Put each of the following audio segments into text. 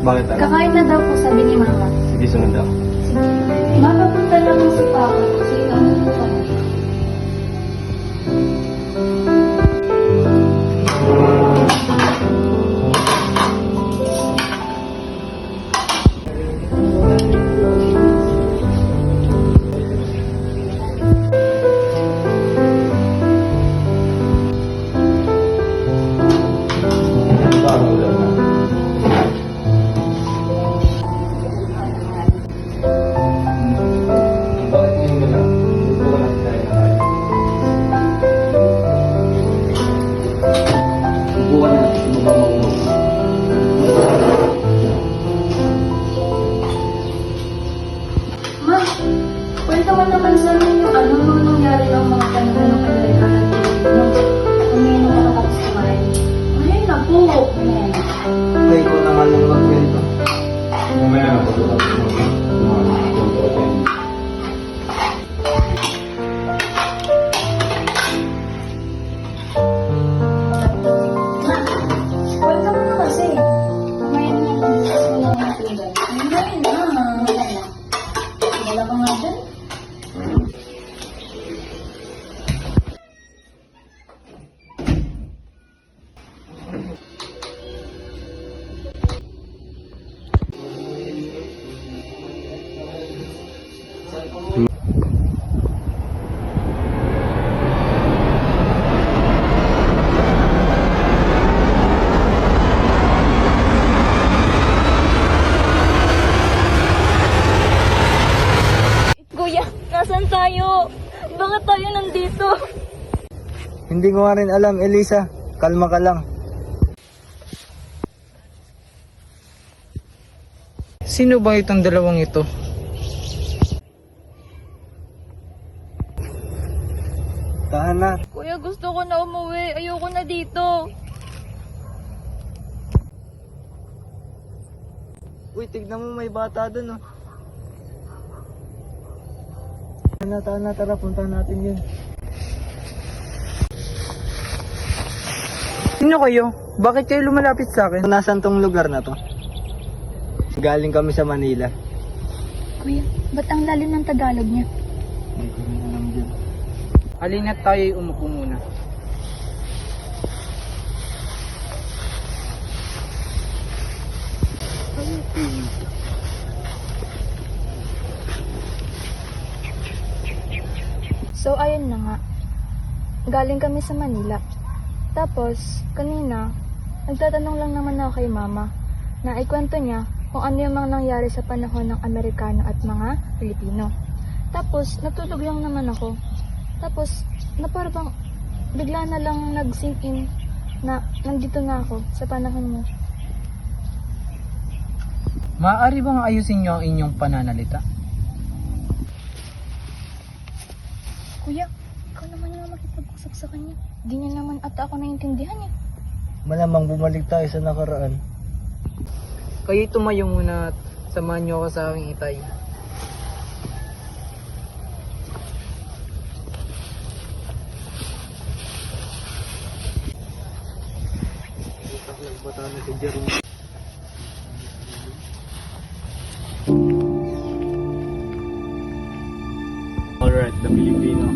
Bakit anak? Kakain na daw po, sabi ni Mama. Sige, sunod ako. Mapapunta lang po si Papa. Sige, kamusta ka? Bakit yung gano'n? Ito ka na tayo na kayo. Buwan na natin sa baba mo. Ma, kwento mo naman sa amin yung ano nung nangyari ng mga panahon ng Amerika natin. Nung uminom ka tapos kumain. Ngayon na po. Ayan. Ay, ikaw naman lang magkwento. Mamaya na pag-ulat mo. Ma, kwento mo na kasi. Kumain na lang kasi wala akong tubig. Ngayon na. Wala ka nga dyan. Kuya, nasan tayo? Bakit tayo nandito? Hindi ko nga rin alam, Elisa. Kalma ka lang. Sino ba itong dalawang ito? Tahan na. Kuya, gusto ko na umuwi. Ayoko na dito. Uy, tignan mo, may bata dun, oh. Tahan na, tara, punta natin yun. Sino kayo? Bakit kayo lumalapit sa akin? Nasaan tong lugar na to? Galing kami sa Manila. Kuya, ba't ang lalim ng Tagalog niya? Hindi ko rin alam dyan. Halina't tayo'y umupo muna. So, ayun na nga. Galing kami sa Manila. Tapos, kanina, nagtatanong lang naman ako kay Mama na ikwento niya kung ano yung mga nangyari sa panahon ng Amerikano at mga Pilipino. Tapos, natulog lang naman ako. Tapos, na parang bigla na lang nag-sink in na nandito na ako sa panahon mo. Maaari bang ayusin niyo ang inyong pananalita? Kuya, ikaw naman yung makipag-usap sa kanya. Di niya naman ata ako naiintindihan eh. Malamang bumalik tayo sa nakaraan. Kayo'y tumayo muna at samahan niyo ako sa aking itay. Bata na si Jerome. Alright, the Filipino.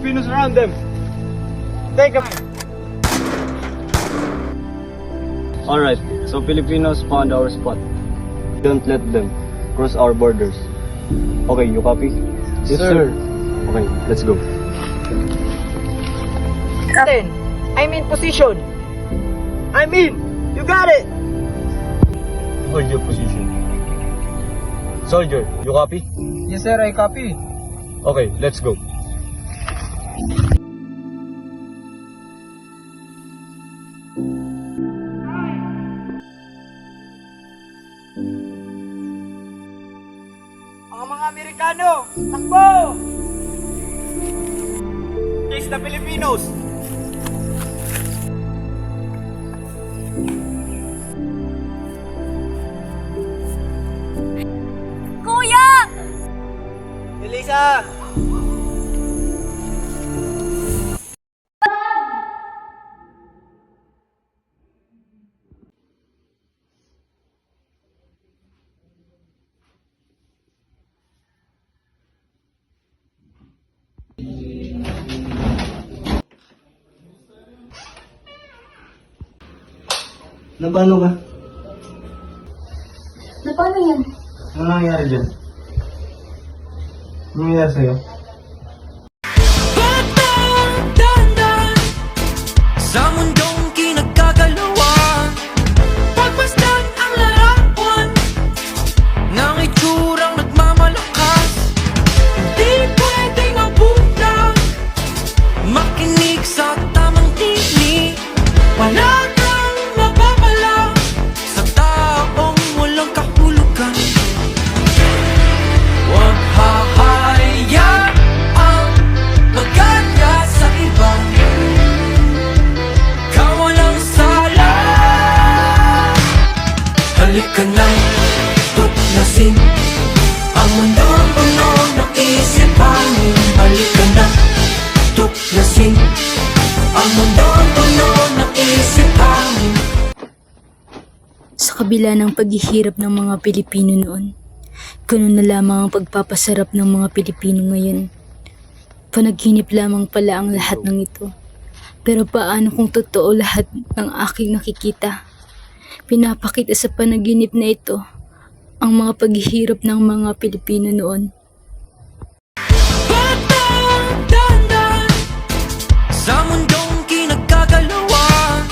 Filipinos around them. Take a... Alright, so Filipinos found our spot. Don't let them cross our borders. Okay, you copy? Yes, sir. Okay, let's go. Captain, I'm in position. I'm in! You got it! Hold your position. Soldier, you copy? Yes sir, I copy. Okay, let's go. Mga Amerikano, takbo! Chase the Filipinos! Kuya! Elisa! Paano ka? Na paano yan? Ano nangyari dyan? Ano nangyari sa'yo? Dandan sa mundong kinagkagalawan, pagmasdan ang larawan ng itsurang nagmamalakas. Di pwedeng mabulag, makinig sa tamang tinig. Wala kang mapapala sa taong walang kahulugan. Huwag hahayaan magkanya sa iba. Ikaw walang sala. Halika na, tuklasin ang mundong puno ng isipanin. Halika na, tuklasin ang mundong puno ng isipanin. Sa kabila ng paghihirap ng mga Pilipino noon, ganun na lamang ang pagpapasarap ng mga Pilipino ngayon. Panaginip lamang pala ang lahat ng ito. Pero paano kung totoo lahat ng aking nakikita? Pinapakita sa panaginip na ito ang mga paghihirap ng mga Pilipino noon. Batang dandan sa mundong kinagkagalawan,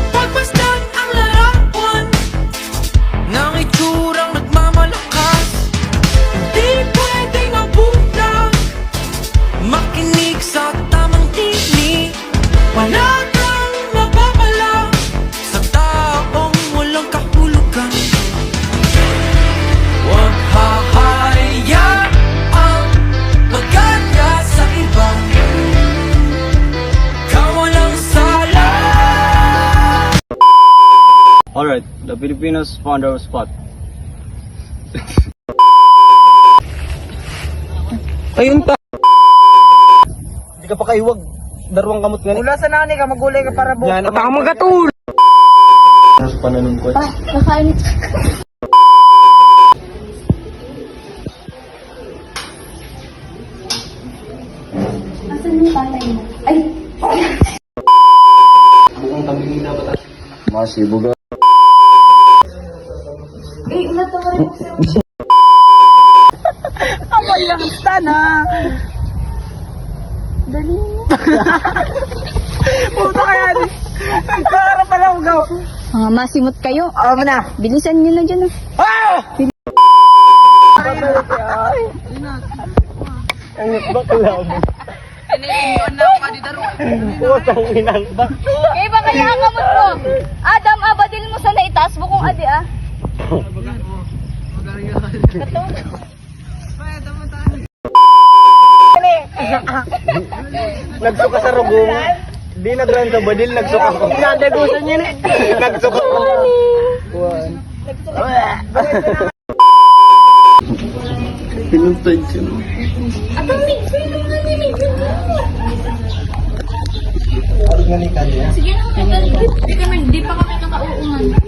pagmasdan ang larawan ng itsurang nagmamalakas. Di pwedeng mabulag, makinig sa tamang tinig. Wala kang mapapala sa taong walang kahulugan. Huwag hahayaan magkanya sa iba. Ikaw walang sala. Alright, the Filipinos found our spot. Ayun ta! Hindi ka pa kaiwag. Darwang kamot nga. Mula sa nani ka, magulay ka para buo. Yan, baka magatul! Nasa pananungkot. Pa, nakain. Asan yung tatay mo? Ay! Bukang tabingin na ba? Masibuga. Eh, natawarin ko sa'yo. Amal lang sana! Dali mo. Puta kaya di! Para pala ako gaw! Mga masimot kayo. Alam mo na! Bilisan nyo na dyan. Ah! Ang bakla mo. Putang inang bakla. Eh, baka nakakamot mo. Adam, abadil mo sa naitaas mo kung adi ah. Nagsuka sa rugong. Di nagran sa badil, nagsuka ko. Nadagusan niya na. Nagsuka ko. Pinuntay siya. Atang mix, sino nga ni mix? Ano nga ni Kanya? Sige na, tagal. Di pa kami nakauungan.